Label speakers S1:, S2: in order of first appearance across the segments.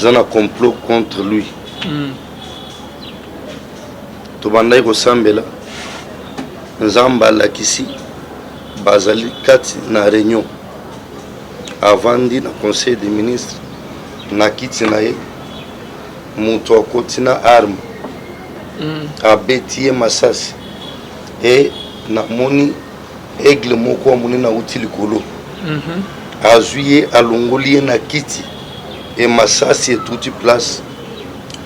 S1: ont un complot contre lui. Tobandai Kosambela, Nzamba Lakisi, Bazali Kati na réunion. Avant dit na conseil des ministres, na kiti na ye, mutu akoti na arme, abeti ye masasi, et na moni aigle moko amoni na uti likolo. Azwi ye alongoli ye na kiti, et masasi etuti place,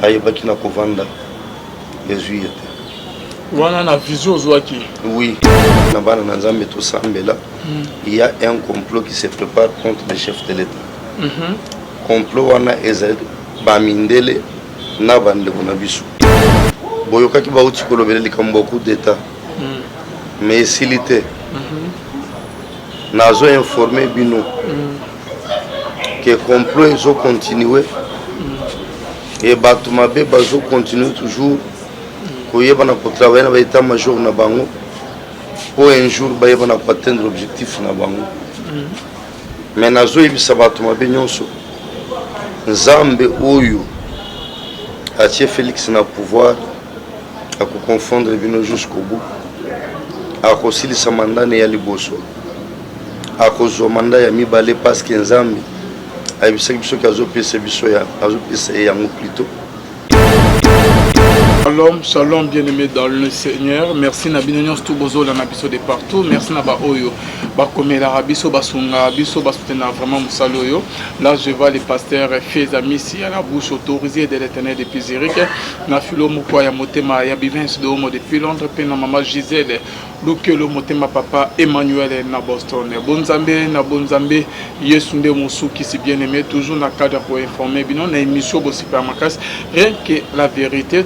S1: ayebaki na kovanda, ezwi ye te.
S2: Wana na vision ozwaki.
S1: Oui, na bana na Nzambe tosambela, il y a un complot qui se prépare contre le chef de l'État. Complot wana ezali bamindele na bandeko na biso. Boyokaki bauti kolobela likambo coup d'État. Mais esili te. Nazo informé bino que complot ezo continuer et bato mabe bazo continuer toujours. Koyeba na travailler na état major na bango pour un jour bayeba na atteindre l'objectif na bango. Mais nazo yebisa bato mabe nyonso Nzambe oyo atie Félix na pouvoir à confondre bino jusqu'au bout, à kosilisa mandat ya liboso, à kozwa mandat ya mibale parce que Nzambe ayebisa biso kazo pesa biso ya azo pesa yango plutôt.
S2: Shalom, shalom bien-aimé dans le Seigneur. Merci Nabinonios Toubozo la Nabiso de partout. Merci Naba Oyo. Bakome la Rabiso Basunga Biso Basutena vraiment Moussaloyo. Là je vois les pasteurs faits amis à la bouche autorisée de l'Éternel depuis Zurich. Na filo Moukoya Motema Yabivens de Homo depuis Londres. Pena Maman Gisèle. Lukelo Motema Papa Emmanuel na Boston. Bonzambe na Bonzambe Yesunde Moussou qui si bien-aimé. Toujours na cadre pour informer. Binon na émission Bossipermakas. Rien que la vérité.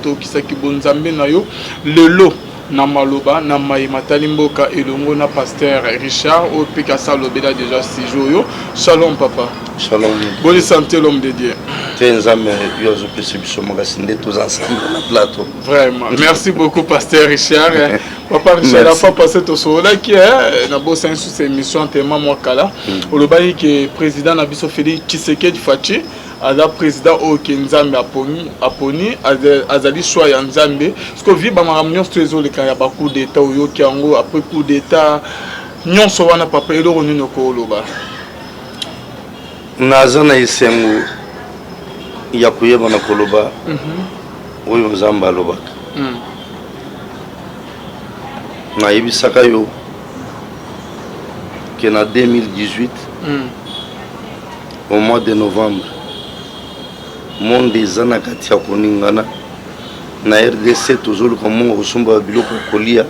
S2: Qui bonzambe na yo lelo na maloba na maïma talimboka elongo na pasteur Richard au Picasso lobela déjà 6 jours yo. Shalom papa.
S1: Shalom.
S2: Bonne santé l'homme de Dieu.
S1: Tenzame yozo pesebiso magasinde tous ensemble na plateau.
S2: Vraiment. Merci beaucoup pasteur Richard. Papa Richard a pas passé tout ça qui est na bo sensu cette émission tellement moi kala. Olobaki que président na biso Félix Tshisekedi Fachi Ada président au Nzambe aponi azali choix ya Nzambe parce que vi ba maramnyo stezo le kaya ba coup d'état oyo ki ango après coup d'état nyonso wana papa eloko nino ko loba
S1: nazana isengo ya kuyeba na koloba oyo Nzambe alobaka na yebisaka yo que na 2018 au mois de novembre monde ezana kati ya koningana na RDC toujours comme osumba biloko kolia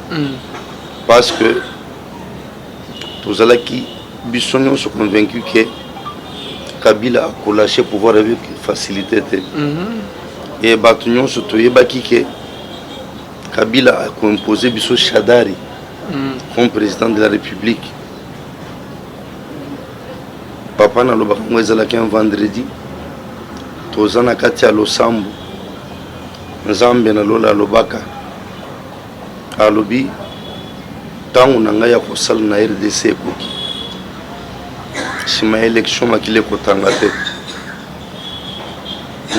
S1: parce que tozalaki biso nyonso convaincu que Kabila a lâché pouvoir avec facilité et bato nyonso toyebaki que Kabila a imposé biso Shadari comme président de la République. Papa na lobaka ngo ezalaki un vendredi tozana kati ya losambo Nzambe na lola lobaka alobi tangu na ngai ya kosala na RDC ekoki sima élection makile kotanga te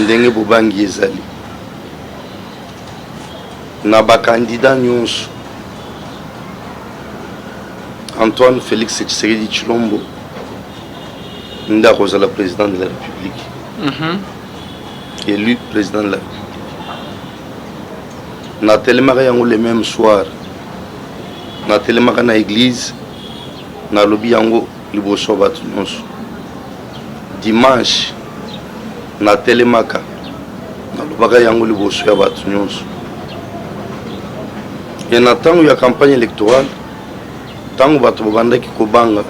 S1: ndenge bobangi ezali na bakandida nyonso Antoine Félix Tshisekedi Tshilombo nda akozala président de la République élu président de la République. Na telemaka yango le même soir. Na telemaka na église na lobi yango liboso bato nyonso. Dimanche na telemaka na lobaka yango liboso ya bato nyonso. Et na tango ya campagne électorale tango bato babandaki kobanga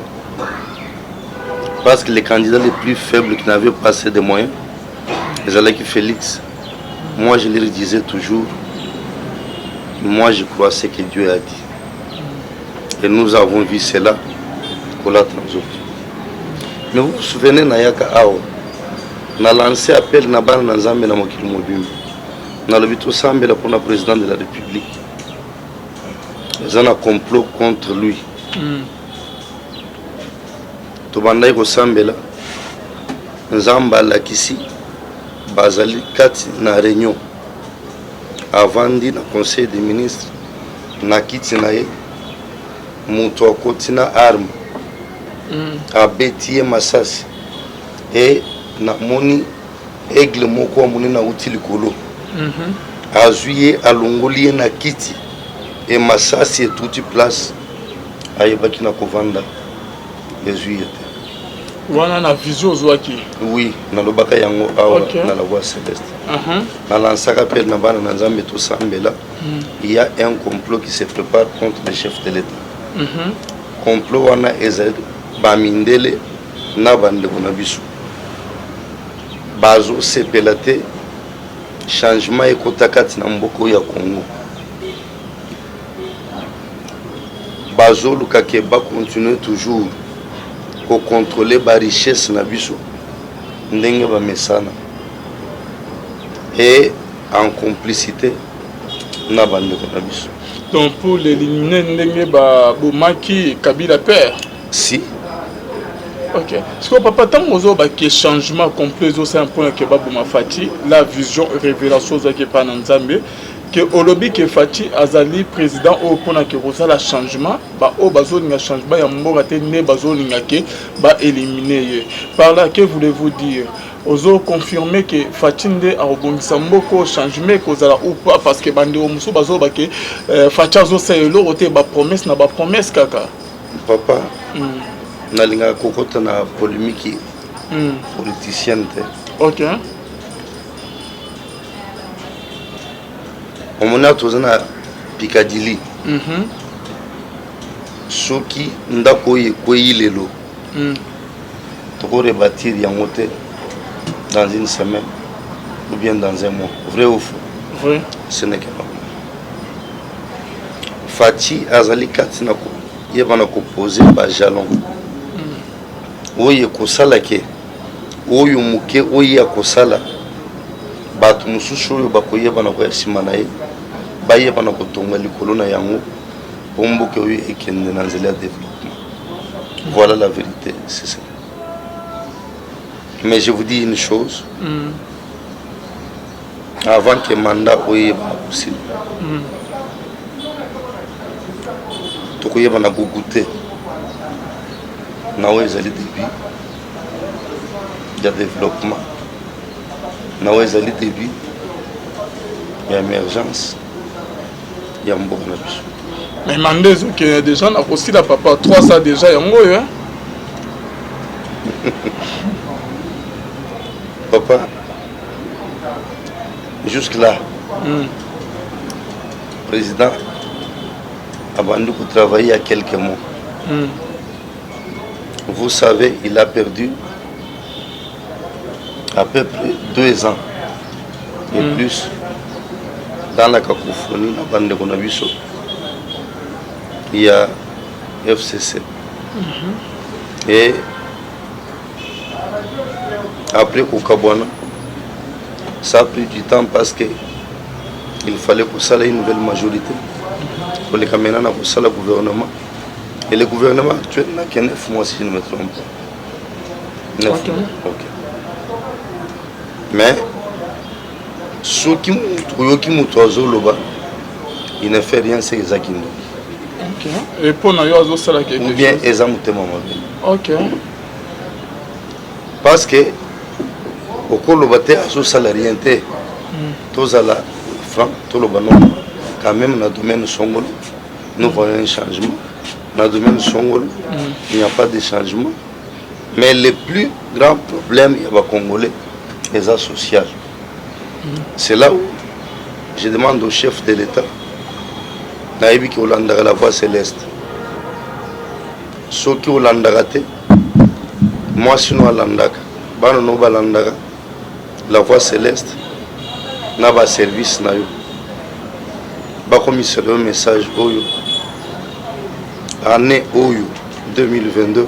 S1: parce que les candidats les plus faibles qui n'avaient pas assez de moyens ezalaki Félix. Moi je leur disais toujours, moi je crois ce que Dieu a dit. Et nous avons vu cela pour la transaction. Mais vous vous souvenez Nayaka Awa, na lancé appel na bana na Nzambe na mokili mobimba. Na lobi tosambela pour la président de la République. Ils ont un complot contre lui. Tobandai kosambela Nzamba lakisi bazali kati na réunion avandi na conseil des ministres na kiti na ye moto akoti na arme abeti ye masasi e namoni aigle moko amoni na uti likolo azwi ye alongoli ye na kiti e masasi etuti place ayebaki na kovanda ezwi ye te
S2: wana na vision ozwaki
S1: oui nalobaka yango awa na la voix céleste nalansaka mpe na bana na nzambe tosambela il y a un complot qui se prépare contre le chef de l'état complot wana ezali bamindele na bandeko na biso bazosepela te changement ekota kati na mboka ya Congo bazoluka ke bacontinue toujours kocontrôler barichesse na biso ndenge bamesana et en complicité na bandeko na biso.
S2: Donc pour l'éliminer ndenge bomaki Kabila père
S1: si
S2: ok parce que papa tant ozo ba ke changement complet zo c'est un point que babuma fati la vision révélation za ke pa na Nzambe que olobi ke fati azali président au pona ke la changement ba o bazo linga changement ya mboka te ne bazo linga ke ba éliminer par là que voulez-vous dire ozo confirmer que Fatinde a rebongisa mboko changement kozala ou pas parce que bande o muso bazo ba ke fati azo sayelo rote ba promesse na ba promesse kaka
S1: papa nalinga kokota na polémique politicienne te
S2: ok
S1: omona tozana Piccadilly soki ndako yekwei lelo toko rebâtir yango te dans une semaine ou bien dans un mois vrai ou faux
S2: vrai
S1: ce n'est que pas Fati azali kati na ko yebana ko poser ba jalon oye kosala ke oyo muke oye akosala batu mususu oyo bakoyebana ko yasima na ye bayebana kotonga likolo na yango pomboke oyo ekende na nzela ya développement. Voilà la vérité, c'est ça. Mais je vous dis une chose, avant que mandat oye possible tokoyebana kogoute nawe ezali début ya développement nawe ezali début ya émergence ya mboka na biso.
S2: mais mandezo que déjà na aussi la papa 3 ça déjà yango hein
S1: papa jusque là président abandonné pour travailler il y a quelques mois. Vous savez, il a perdu à peu près 2 ans et plus dans la cacophonie, la bande de Konabiso. Il y a FCC. Et après Kokabwana, ça a pris du temps parce qu'il fallait que ça ait une nouvelle majorité. Pour les caméras, pour ça le gouvernement. Et le gouvernement actuel n'a que 9 mois si je ne me trompe pas. 9 mois. Ok. Mais ceux qui m'ont il ne fait rien, c'est les Akindo.
S2: Ok. Et pour nous,
S1: ou bien les Amoutemama.
S2: Ok.
S1: Parce que au cours de la salarié, tous à la franc, tout le banon, quand même dans le domaine Songolo, nous voyons un changement. Dans le domaine Songolo, il n'y a pas de changement. Mais le plus grand problème, il y a les Congolais, les social. C'est là où je demande au chef de l'État, Naïbi qui Hollandara la voie céleste. Ceux qui Hollandara, moi sinon Hollandaka, Bano Balandara, la voie céleste, n'a pas service na yo. Ba commissaire un message oyo. Année oyo 2022,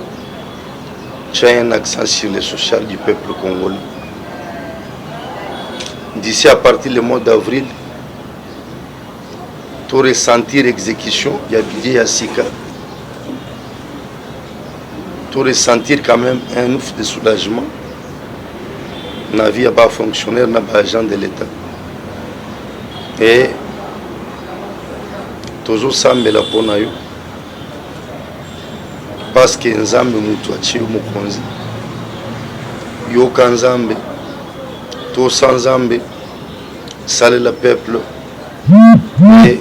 S1: j'ai un accent sur le social du peuple congolais. D'ici à partir du mois d'avril, tu ressentir l'exécution, il y a Bidé Yassika. Tu ressentir quand même un ouf de soulagement. na vie ya ba fonctionnaire na ba agent de l'état et tozosambela mpona yo parce que nzambe mutu atie yo mokonzi yoka nzambe tosa nzambe salela peuple et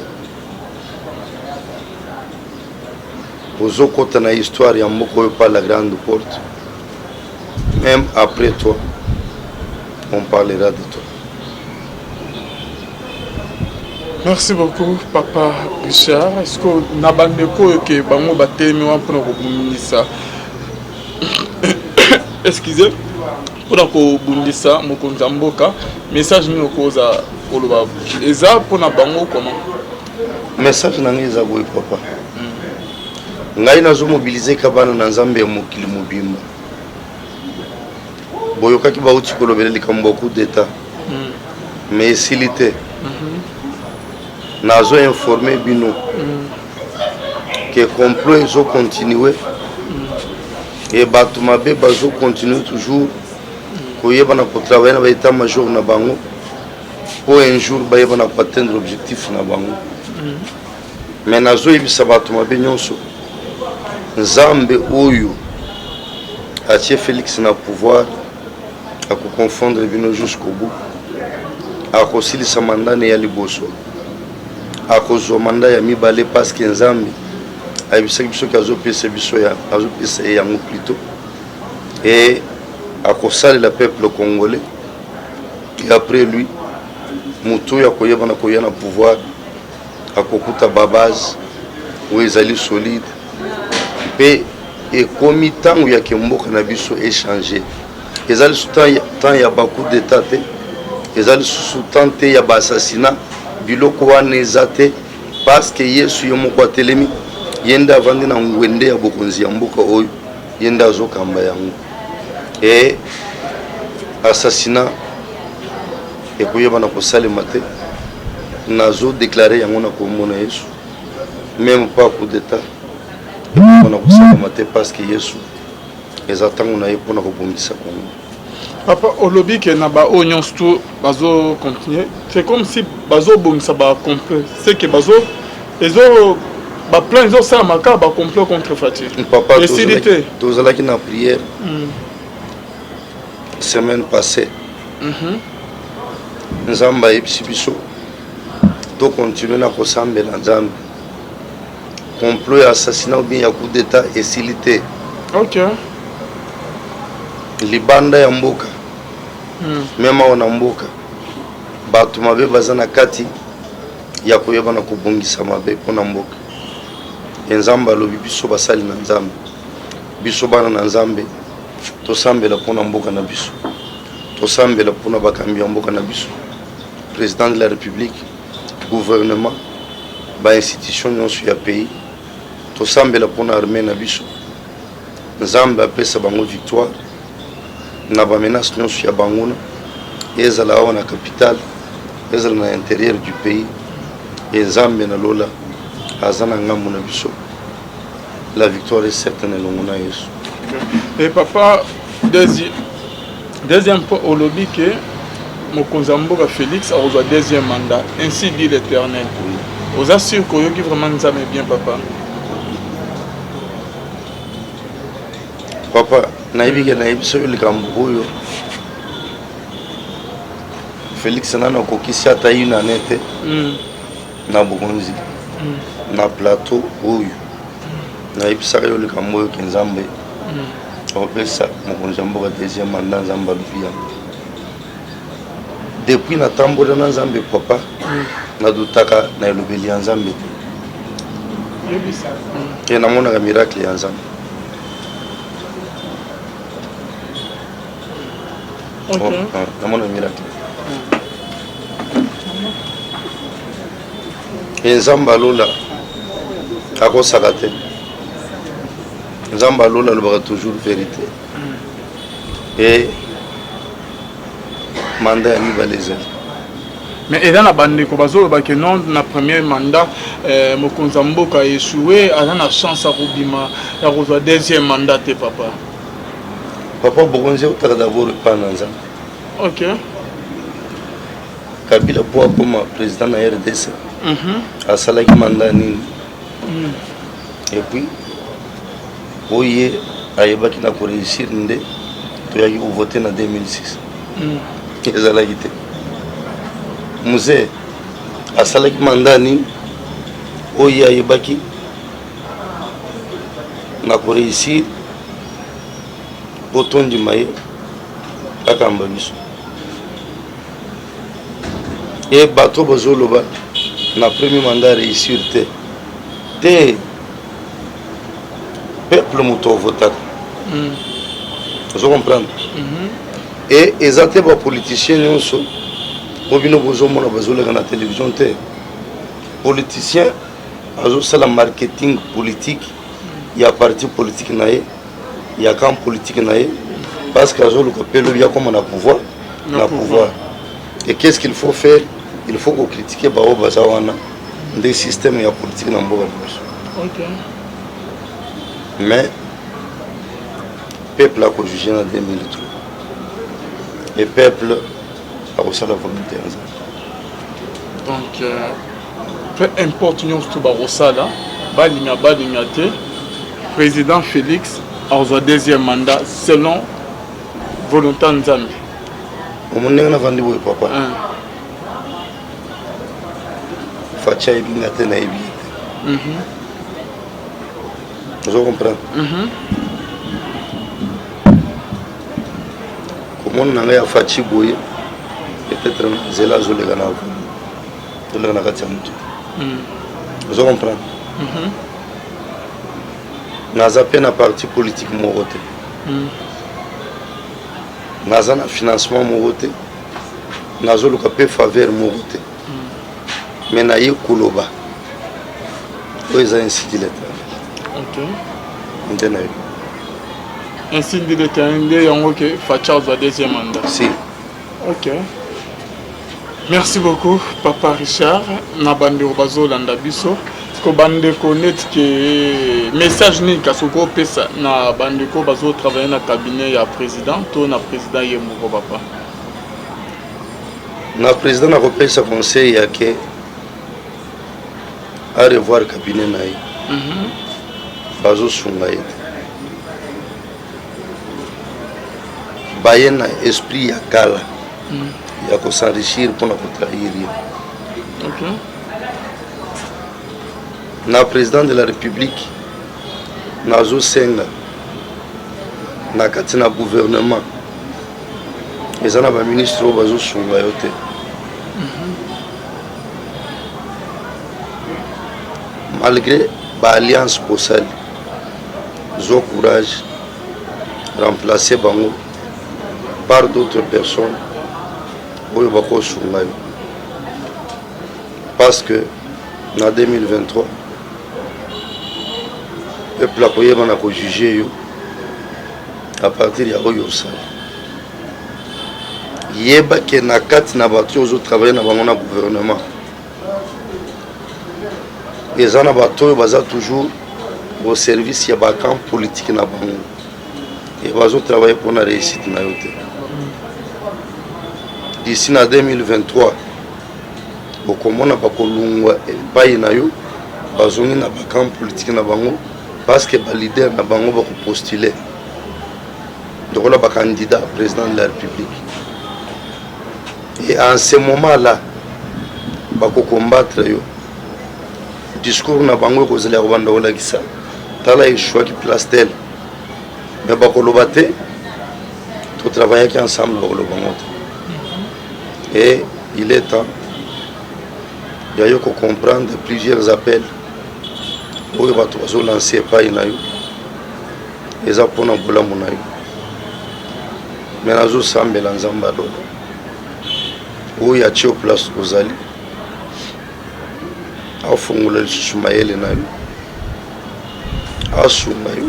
S1: ozokota na histoire ya mboka oyo par la grande porte. Même après toi on parlera de toi.
S2: Merci beaucoup, Papa Richard. Est-ce que Nabandeko que bango batemi wa pour kobundisa excusez pour kobundisa mokonzi mboka message ni okoza koloba eza pour na bango comment
S1: message na ngai eza boye papa ngai nazo mobiliser kabana na nzambe ya mokili mobimba boyokaki bauti kolobela likambo coup d'état mais esili te nazo informer bino que complot ezo continuer et bato mabe bazo continuer toujours koyeba na kotravailler na ba état major na bango pour un jour bayeba na atteindre l'objectif na bango mais nazo yebisa bato mabe nyonso nzambe oyo atie Félix na pouvoir à confondre bino jusqu'au bout à kosilisa mandane ya liboso à kozwa manda ya mibale parce que nzambe ayebisaki biso ki azopesa biso ya azopesa yango plutôt et à kosalela peuple congolais et après lui mutu ya koyeba na koya na pouvoir akokuta babase oyo ezali solide mpe ekomi ntango ya mboka na biso échanger ezali sous temps ya bacoup d'état te ezali sous temps te ya baassassinat biloko wana eza te parce que yesu ye moko atelemi ye nde avandi na ngwende ya bokonzi ya mboka oyo ye nde azokamba yango e assassinat ekoyeba na kosalema te nazodeklare yango na kombo na yesu même pas coup d'état ekoyeba na kosalema te parce que yesu eza ntango na ye mpona kobongisa kongo.
S2: Papa olobi que na ba oignon tout bazo continuer c'est comme si bazo bongisa ba complet c'est que bazo ezo ba plan ezo ça maka ba complot contre Fati
S1: papa tozalaki na prière semaine passée nzambe ayebisi biso to continuer na kosambela nzambe complot ya assassinat ou bien ya coup d'état esili te.
S2: OK
S1: libanda ya mboka mema wana mboka bato mabe baza na kati ya koyeba na kobongisa mabe mpona mboka nzambe alobi biso basali na nzambe biso bana na nzambe tosambela mpona mboka na biso tosambela mpona bakambi ya mboka na biso président de la république gouvernement bainstitution nyonso ya pays tosambela mpona armée na biso nzambe apesa bango victoire na ba menace nyonso ya banguna ezala awa na capitale ezala na intérieur du pays nzambe na lola aza na ngambo na biso la victoire est certaine elongo na yesu.
S2: Et papa deuxième point olobi que mokonzi mboka Félix akozwa deuxième mandat ainsi dit l'Éternel oza sûr koyoki vraiment nzambe bien papa
S1: papa nayebi ke nayebiso yo likambo oyo Félix nana okokisi ata une année te na bokonzi na plateau oyo nayebisaka yo likambo oyo ke nzambe akopesa mokonzi ya mboka deuxième mandat nzambe alobi yango depuis natambola na nzambe papa nadutaka na elobeli ya nzambe te namonaka miracle ya nzambe. Namona miracle nzambe alola akosaka te nzambe alola alobaka toujours vérité et mandat ya mibale ezali
S2: mais eza na bandeko bazoloba ke non na premier mandat mokonzi ya mboka échoué aza na chance ya kobima ya kozwa deuxième mandat te papa
S1: bokonzi otaka d'abord epa na nzambe
S2: Ok.
S1: Kabila pour comme président de la RDC. À Salaki Mandani. Et puis, oui, Aïba qui n'a pas réussi, tu as voté en 2006. Ils ont quitté. Musée, à Salaki Mandani, oui, Aïba qui n'a pas réussi, bouton du maïs, à Kambabiso. Et bateau Bozoloba, na premier mandat réussir te peuple moto voté. Vous comprenez? Et exactement les politiciens nous sont obligés de bazola na télévision te politiciens azo la marketing politique, il y a parti politique naé, il y a camp politique naé parce que azo le capelo bien comme on a pouvoir, Et qu'est-ce qu'il faut faire? Il faut qu'on critique des systèmes et la politique dans le monde. Mais le peuple a jugé en 2003. Le peuple a reçu la volonté.
S2: Donc, peu importe nous tout barosala, président Félix a un deuxième mandat selon volonté Nzambe.
S1: On a vendu papa. Facha ibingate na ibite. Vous comprenez? Comment on a fachi boye, peut-être zela zole gana vous. Zole gana katiamutu. Vous comprenez? Naza peine à parti politique morote. Naza na financement morote. Nazo le capé faveur morote. Mais na ye koloba oza ainsi dit l'état.
S2: Ok.
S1: Ndena yo
S2: ainsi dit l'état ndé yango ke facha au deuxième mandat.
S1: Si.
S2: Ok. Merci beaucoup papa Richard na bande bazo landa biso ko bande ko net ke message ni kasoko pesa na bande ko bazo travailler na cabinet ya président to na président yemoko papa.
S1: Na président na repère sa conseil ya ke à revoir le cabinet naï. Bazo sungaï. Bayena esprit ya kala. Ya ko s'enrichir pour na trahir.
S2: OK.
S1: Na président de la République nazo senga na katina gouvernement. Ezana ba ministre bazo sungaï te. Malgré l'alliance possible, j'ai courage de remplacer Bango par d'autres personnes pour le parce que en 2023, le peuple a jugé à partir de Royosal. Il y a des gens qui travaillent dans le gouvernement. Les gens sont toujours au service de la camp politique. Et ils travaillent pour la réussite. D'ici en 2023, ils ont un camp politique parce que les leaders ont postulé. Donc, ils sont candidats président de la République. Et en ce moment-là, ils vont combattre. Discours na bango ko zela rwanda wala kisa tala ishwa ki plastel mais ba ko lobate to travailler ensemble pour le bango et il est temps d'ailleurs qu'on comprendre plusieurs appels pour que bato zo lancer pas inayo eza pona bola monayo mais nazo sambela nzamba do o ya chio place ozali afungula lisumayele nayo asunga yo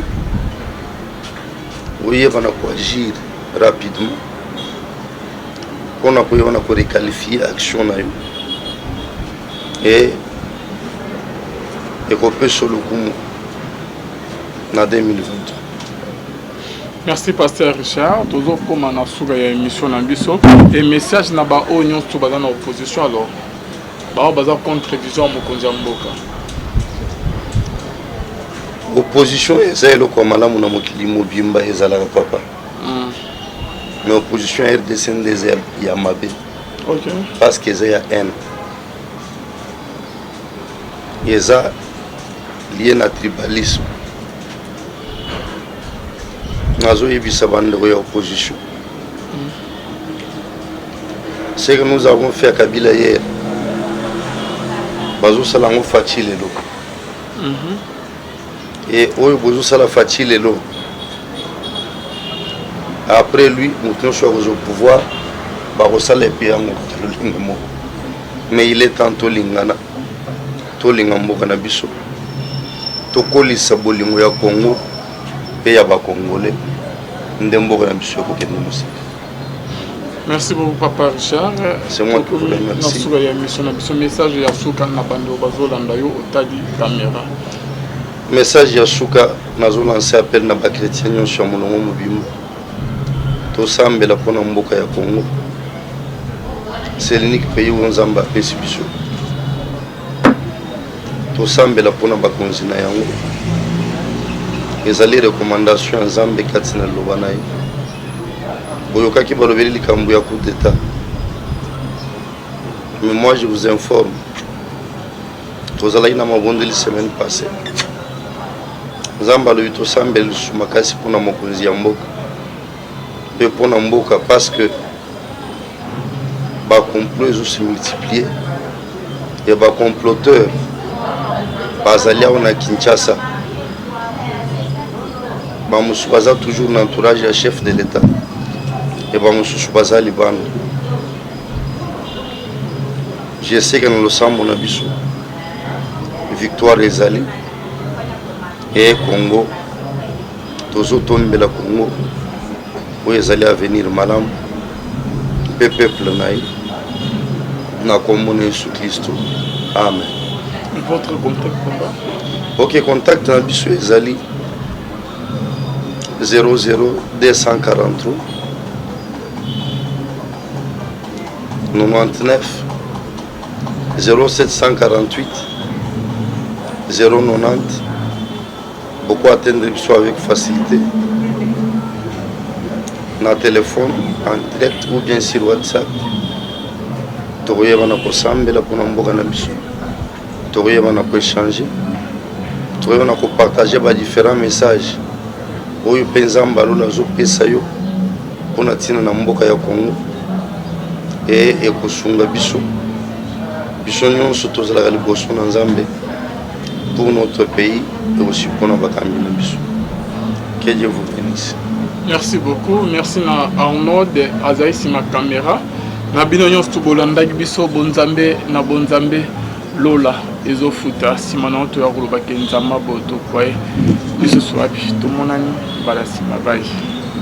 S1: oyeba na koagir rapidement mpona koyeba na korequalifier action na yo e ekopesa lokumu na 2023
S2: Merci Pasteur Richard. Toujours comme on a sur l'émission Nambiso et message n'a pas oignon sur dans l'opposition alors. Bah baza contre vision mokonzi mboka.
S1: Opposition est le comme la mona mokili mobimba ezala papa. Mais opposition RDC ndeze ya mabe.
S2: OK.
S1: Parce que c'est ya haine. Eza lié na tribalisme. Nazo yebisa bande ya opposition. Ce que nous avons fait à Kabila hier. Bazo salango facile lo. Et oyo bozo sala facile lo. Après lui, nous sommes au pouvoir, barosala epiango tolingamo. Mais il est tantôt lingana. To lingambo kana biso. To kolisa bolingo ya Congo pe ya ba Congolais. Ndembo kana biso ko kende musika.
S2: Merci beaucoup Papa Richard.
S1: C'est moi qui vous remercie.
S2: Notre message ya suka na bando bazolanda yo otali caméra.
S1: Message ya suka nazo lancer appel na ba chrétien nyonso molongo mobimo. To sambela pona mboka ya Congo. C'est l'unique pays où Nzamba pesi biso. To sambela pona bakonzi na yango. Ezali recommandation ya Nzambe katina lobana yi. Boyokaki balobeli likambo ya coup d'état. Mais moi je vous informe. Tozalaki na mabondeli semaine passée. Nzamba lo to sambela sumakasi pona mokonzi ya mboka. Pe pona mboka parce que ba complot se multiplier. Et ba comploteur bazalia na Kinshasa. Ba musubaza toujours l'entourage du chef de l'État. Et ba musubaza Liban. Je sais que nous le sommes na biso. Victoire ezali et Congo. Tozo tombela Congo. Où ezali à venir madame. Peuple naï. Na commune sous Christ. Amen.
S2: Votre contact combat.
S1: OK, contact na biso ezali 00 243 99 0748 090. Beaucoup atteindre biso avec facilité. Na téléphone en direct ou bien sur WhatsApp. Toyeba na kosambela pona mboka na biso. Toyeba na ko échanger. Toyeba na ko partager ba différents messages. Oyo penza mbalo na zo pesa yo pona tina na mboka ya Congo. Et ekosunga biso. Biso nyonso tozala liboso na Nzambe pour notre pays et aussi pour nos bakambi na biso. Que Dieu vous bénisse.
S2: Merci beaucoup. Merci na Arnaud de Azaïsi ma caméra. Na bino nyonso tubolandaki biso bonzambe na bonzambe Lola ezofuta simana to ya koloba ke nzamba boto kwae biso swapi tomonani bala sima bayi.